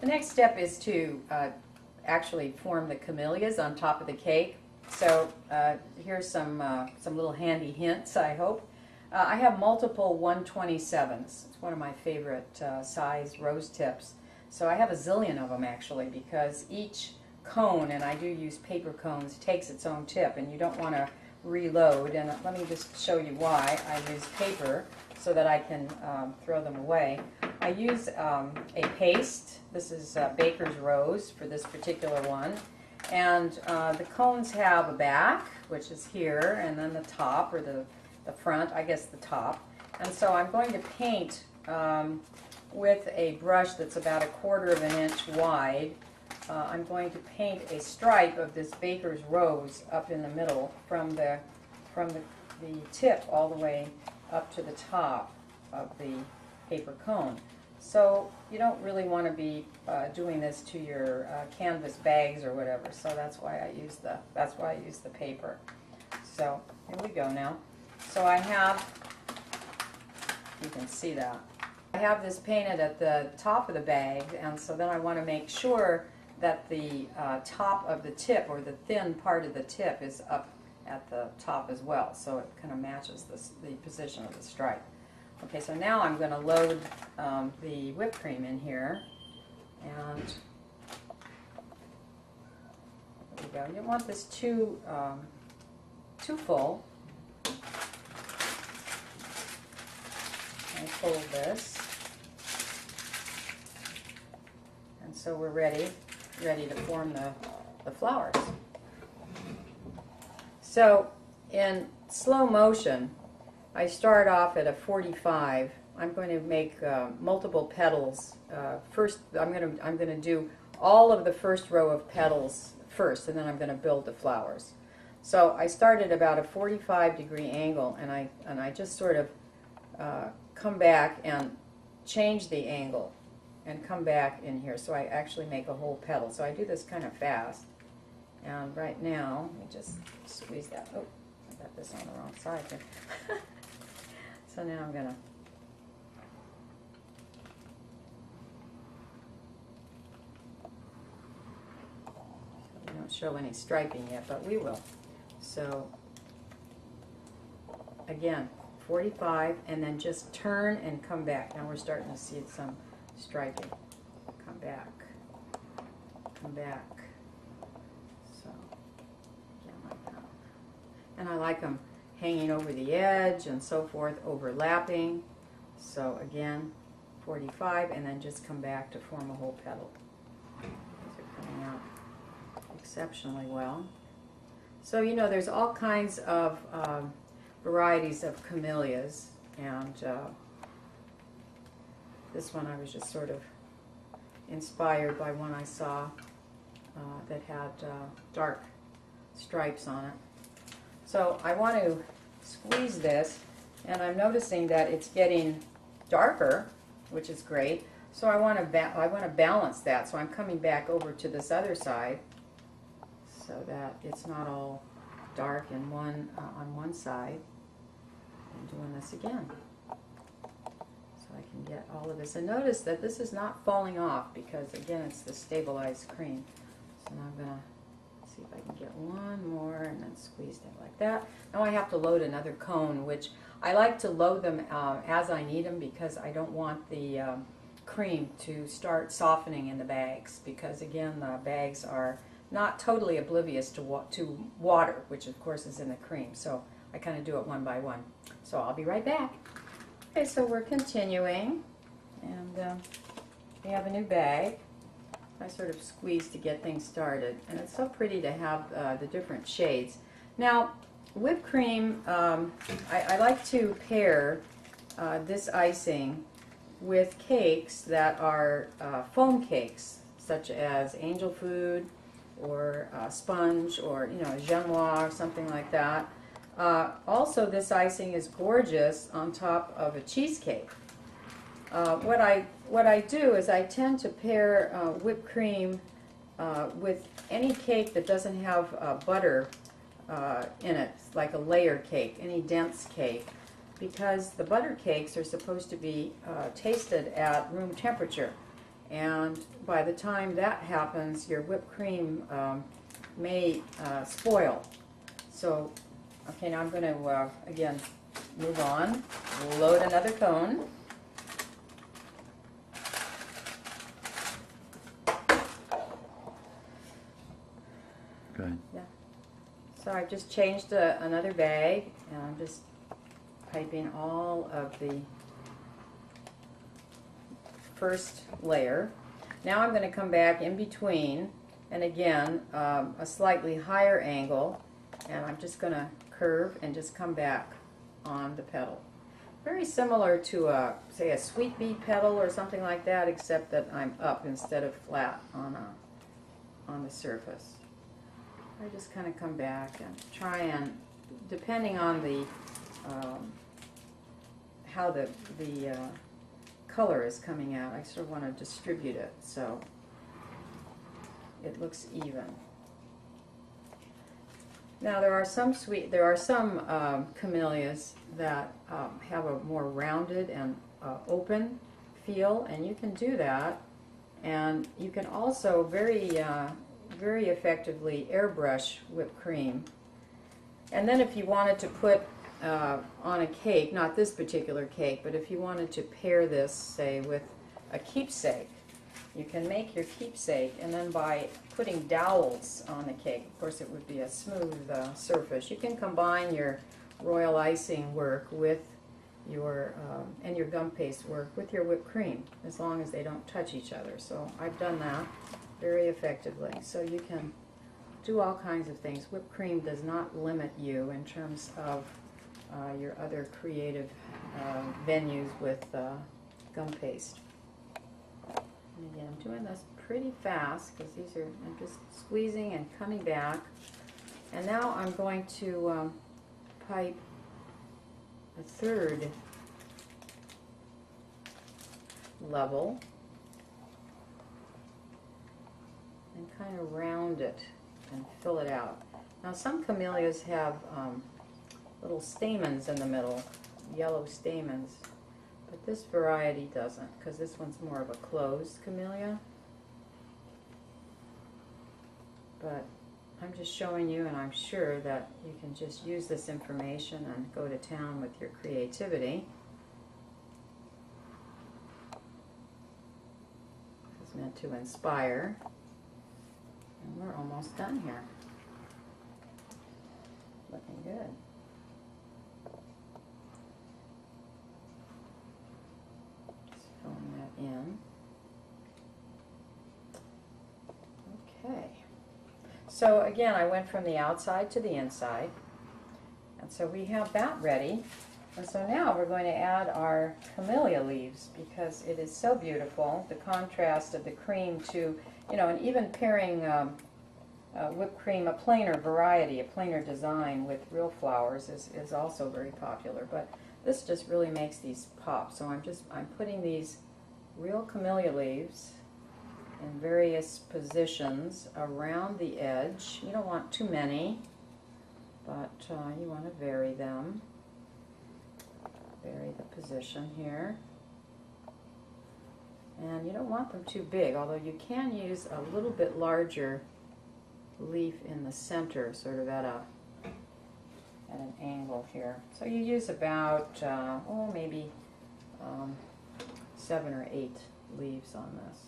The next step is to actually form the camellias on top of the cake. So here's some little handy hints, I hope. I have multiple 127s. It's one of my favorite size rose tips. So I have a zillion of them actually, because each cone, and I do use paper cones, takes its own tip, and you don't want to reload. And let me just show you why I use paper, so that I can throw them away. I use a paste. This is Baker's Rose for this particular one. And the cones have a back, which is here, and then the top, or the front, I guess the top. And so I'm going to paint with a brush that's about 1/4 of an inch wide. I'm going to paint a stripe of this Baker's Rose up in the middle from the tip all the way up to the top of the paper cone. So you don't really want to be doing this to your canvas bags or whatever. So that's why I use the paper. So here we go now. So I have, you can see that, I have this painted at the top of the bag, and so then I want to make sure that the top of the tip, or the thin part of the tip, is up at the top as well, so it kind of matches the position of the stripe. Okay, so now I'm going to load the whipped cream in here, and there we go. You don't want this too full. I fold this, and so we're ready to form the flowers. So in slow motion, I start off at a 45. I'm going to make multiple petals. First, I'm going to do all of the first row of petals first, and then I'm going to build the flowers. So I start at about a 45-degree angle, and I just sort of come back and change the angle and come back in here. So I actually make a whole petal. So I do this kind of fast. And right now, let me just squeeze that. Oh, I got this on the wrong side here. So now I'm going to we don't show any striping yet, but we will. So again, 45, and then just turn and come back. Now we're starting to see some striping. Come back. Come back. So, again, like that. And I like them hanging over the edge and so forth, overlapping. So again, 45, and then just come back to form a whole petal. These are coming out exceptionally well. So, you know, there's all kinds of varieties of camellias, and this one I was just sort of inspired by one I saw that had dark stripes on it. So I want to squeeze this, and I'm noticing that it's getting darker, which is great. So I want to balance that. So I'm coming back over to this other side, so that it's not all dark in on one side. I'm doing this again, so I can get all of this. And notice that this is not falling off, because again, it's the stabilized cream. So now I'm going to see if I can get one more, and then squeeze it like that. Now I have to load another cone, which I like to load them as I need them, because I don't want the cream to start softening in the bags, because again, the bags are not totally oblivious to water, which of course is in the cream. So I kind of do it one by one. So I'll be right back. Okay, so we're continuing, and we have a new bag. I sort of squeeze to get things started, and it's so pretty to have the different shades. Now, whipped cream, I like to pair this icing with cakes that are foam cakes, such as angel food, or sponge, or genoise, or something like that. Also, this icing is gorgeous on top of a cheesecake. What I do is I tend to pair whipped cream with any cake that doesn't have butter in it, like a layer cake, any dense cake, because the butter cakes are supposed to be tasted at room temperature. and by the time that happens, your whipped cream may spoil. So, okay, now I'm going to, again, move on, load another cone. Go ahead. Yeah. So I've just changed another bag, and I'm just piping all of the first layer. Now I'm going to come back in between, and again, a slightly higher angle, and I'm just going to curve and just come back on the petal. Very similar to say a sweet pea petal or something like that, except that I'm up instead of flat on the surface. I just kind of come back and try and, depending on the how the color is coming out, I sort of want to distribute it so it looks even. Now there are some camellias that have a more rounded and open feel, and you can do that. And you can also very effectively airbrush whipped cream. And then if you wanted to put on a cake, not this particular cake, but if you wanted to pair this, say, with a keepsake, you can make your keepsake, and then by putting dowels on the cake, of course it would be a smooth surface, you can combine your royal icing work with your and your gum paste work with your whipped cream, as long as they don't touch each other. So I've done that very effectively. So you can do all kinds of things. Whipped cream does not limit you in terms of your other creative venues with gum paste. And again, I'm doing this pretty fast because these are, I'm just squeezing and coming back. And now I'm going to pipe a third level and kind of round it and fill it out. Now some camellias have little stamens in the middle, yellow stamens, but this variety doesn't, because this one's more of a closed camellia. But I'm just showing you, and I'm sure that you can just use this information and go to town with your creativity. It's meant to inspire. And we're almost done here. Looking good. Just filling that in. Okay. So again, I went from the outside to the inside. And so we have that ready. And so now we're going to add our camellia leaves, because it is so beautiful, the contrast of the cream to, you know, and even pairing whipped cream, a plainer variety, a plainer design with real flowers is also very popular. But this just really makes these pop. So I'm putting these real camellia leaves in various positions around the edge. You don't want too many, but you want to vary them. Vary the position here. And you don't want them too big, although you can use a little bit larger leaf in the center, sort of at an angle here. So you use about, maybe 7 or 8 leaves on this.